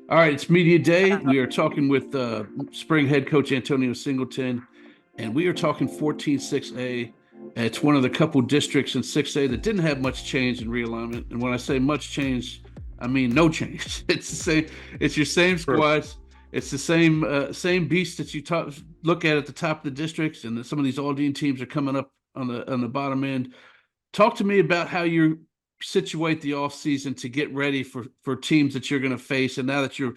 All right, it's media day. We are talking with spring head coach Antonio Singleton, and we are talking 14-6A. It's one of the couple districts in 6A that didn't have much change in realignment. And when I say much change, I mean no change. It's the same. It's your same Sure. squads. It's the same beast that you look at the top of the districts, and some of these Aldine teams are coming up on the bottom end. Talk to me about how you situate the off season to get ready for teams that you're going to face, and now that you're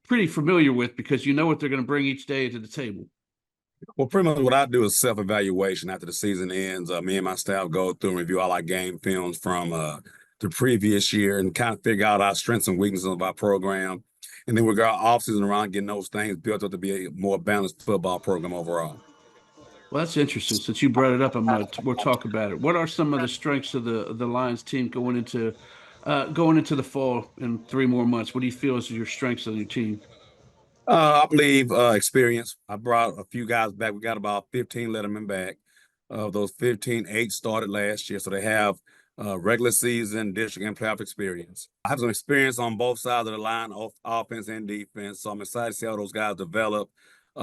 pretty familiar with because you know what they're going to bring each day to the table. Well, pretty much what I do is self-evaluation after the season ends. Me and my staff go through and review all our game films from the previous year and kind of figure out our strengths and weaknesses of our program. And then we go off season around getting those things built up to be a more balanced football program overall. Well, that's interesting. Since you brought it up, we'll talk about it. What are some of the strengths of the Lions team going into the fall in 3 more months? What do you feel is your strengths of your team? I believe experience. I brought a few guys back. We got about 15 lettermen back. Of those 15, 8 started last year. So they have regular season, district, and playoff experience. I have some experience on both sides of the line, offense and defense. So I'm excited to see how those guys develop.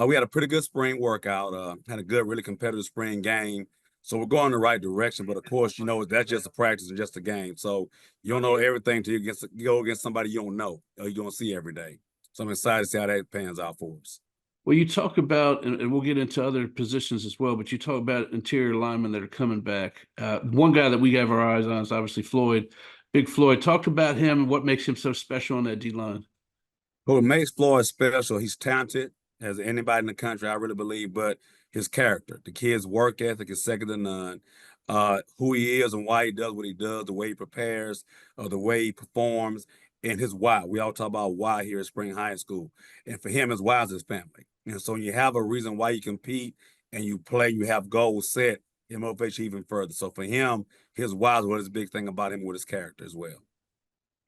We had a pretty good spring workout, had a good, really competitive spring game. So we're going in the right direction. But of course, that's just a practice and just a game. So you don't know everything till you go against somebody you don't know or you don't see every day. So I'm excited to see how that pans out for us. Well, you talk about, and we'll get into other positions as well, but you talk about interior linemen that are coming back. One guy that we have our eyes on is obviously Floyd, Big Floyd. Talk about him and what makes him so special on that D line. What makes Floyd special, he's talented as anybody in the country, I really believe, but his character, the kid's work ethic is second to none. Who he is and why he does what he does, the way he prepares, the way he performs, and his why. We all talk about why here at Spring High School. And for him, his why is his family. And so when you have a reason why you compete and you play, you have goals set, it motivates you even further. So for him, his why is what is a big thing about him with his character as well.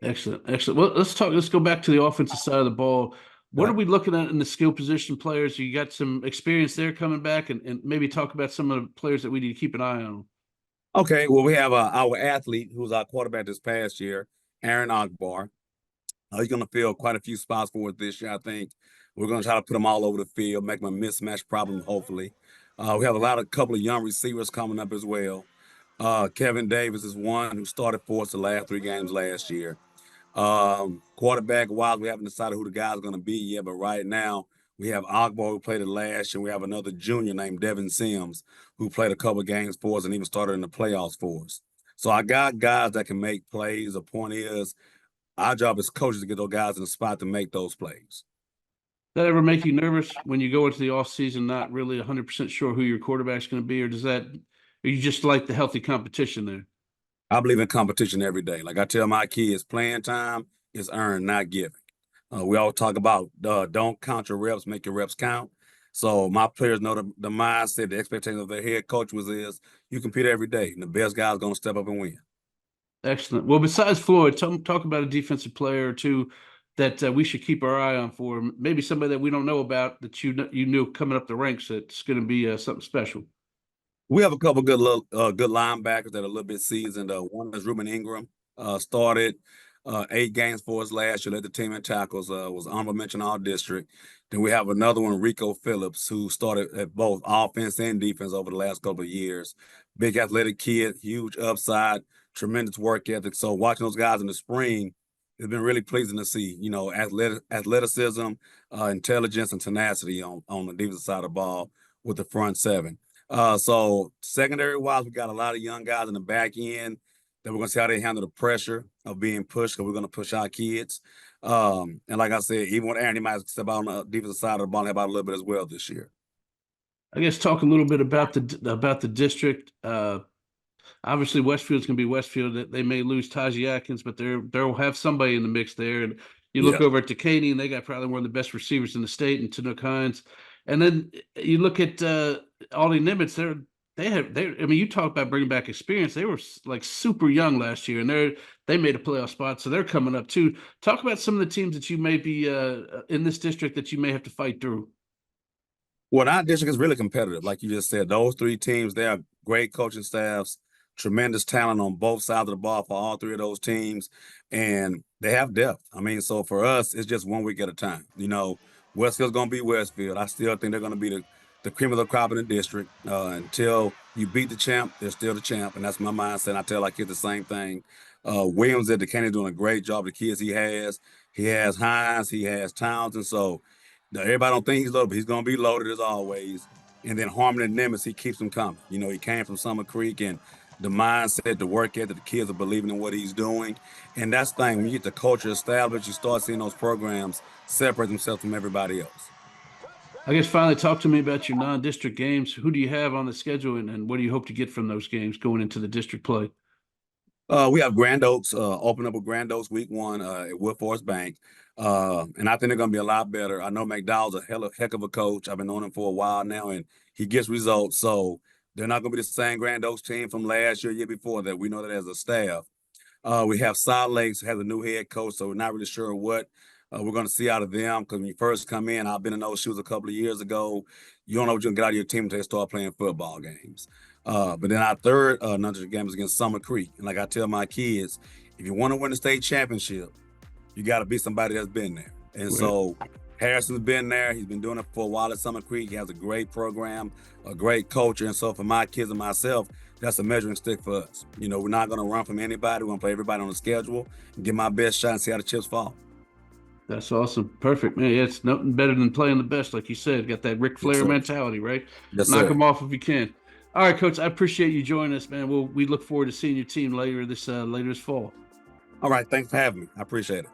Excellent, excellent. Well, let's go back to the offensive side of the ball. What are we looking at in the skill position players? You got some experience there coming back, and maybe talk about some of the players that we need to keep an eye on. Okay, well, we have our athlete who was our quarterback this past year, Aaron Ogbar. He's going to fill quite a few spots for us this year. I think we're going to try to put them all over the field, make them a mismatch problem, hopefully. We have a couple of young receivers coming up as well. Kevin Davis is one who started for us the last 3 games last year. Quarterback-wise, we haven't decided who the guy's going to be yet, but right now we have Ogbar who played it last year. We have another junior named Devin Sims who played a couple of games for us and even started in the playoffs for us. So I got guys that can make plays. The point is, our job as coaches to get those guys in the spot to make those plays. That ever make you nervous when you go into the off season, not really 100% sure who your quarterback's going to be, or you just like the healthy competition there? I believe in competition every day. Like I tell my kids, playing time is earned, not given. We all talk about don't count your reps, make your reps count. So my players know the mindset, the expectation of their head coach is you compete every day, and the best guy is going to step up and win. Excellent. Well, besides Floyd, talk about a defensive player or two that we should keep our eye on for. Maybe somebody that we don't know about that you knew coming up the ranks that's going to be something special. We have a couple good good linebackers that are a little bit seasoned. One is Ruben Ingram, started 8 games for us last year, led the team in tackles, was honorable mention all district. Then we have another one, Rico Phillips, who started at both offense and defense over the last couple of years. Big athletic kid, huge upside, tremendous work ethic. So watching those guys in the spring, it's been really pleasing to see, athleticism, intelligence, and tenacity on the defensive side of the ball with the front seven. So secondary wise, we got a lot of young guys in the back end that we're going to see how they handle the pressure of being pushed because we're going to push our kids. And like I said, even with Aaron, he might step out on the defensive side of the ball and help out a little bit as well this year. I guess talk a little bit about the district. Obviously, Westfield's going to be Westfield. They may lose Taji Atkins, but they'll have somebody in the mix there. And you look over at Decaney, and they got probably one of the best receivers in the state, and Tanook Hines. And then you look at Aldi Nimitz. I mean, you talk about bringing back experience. They were like super young last year, and they made a playoff spot, so they're coming up too. Talk about some of the teams that you may be in this district that you may have to fight through. Well, our district is really competitive, like you just said. Those 3 teams, they are great coaching staffs, tremendous talent on both sides of the ball for all three of those teams, and they have depth. I mean, so for us, it's just 1 week at a time. Westfield's going to be Westfield. I still think they're going to be the cream of the crop in the district. Until you beat the champ, they're still the champ, and that's my mindset. I tell our kids the same thing. Williams at Decatur doing a great job. The kids he has Hines, he has Townsend. So everybody don't think he's loaded, but he's going to be loaded as always. And then Harmon and Nimitz, he keeps them coming. He came from Summer Creek, and the mindset, the work ethic, the kids are believing in what he's doing. And that's the thing, when you get the culture established, you start seeing those programs separate themselves from everybody else. I guess finally talk to me about your non-district games. Who do you have on the schedule, and what do you hope to get from those games going into the district play? We have Grand Oaks, open up with Grand Oaks week 1 at Woodforest Bank. And I think they're going to be a lot better. I know McDowell's a heck of a coach. I've been knowing him for a while now, and he gets results. So they're not going to be the same Grand Oaks team from last year before that. We know that as a staff. We have Salt Lakes has a new head coach, so we're not really sure what we're going to see out of them, because when you first come in, I've been in those shoes a couple of years ago. You don't know what you're going to get out of your team until they start playing football games. But then our third non-district game is against Summer Creek. And like I tell my kids, if you want to win the state championship, you got to be somebody that's been there. And Right. So Harrison's been there. He's been doing it for a while at Summer Creek. He has a great program, a great culture. And so for my kids and myself, that's a measuring stick for us. We're not going to run from anybody. We're going to play everybody on the schedule and get my best shot and see how the chips fall. That's awesome. Perfect, man. Yeah, it's nothing better than playing the best, like you said. Got that Ric Flair sir. mentality, right? Yes, Knock sir. them off if you can. All right, Coach. I appreciate you joining us, man. We look forward to seeing your team later this fall. All right. Thanks for having me. I appreciate it.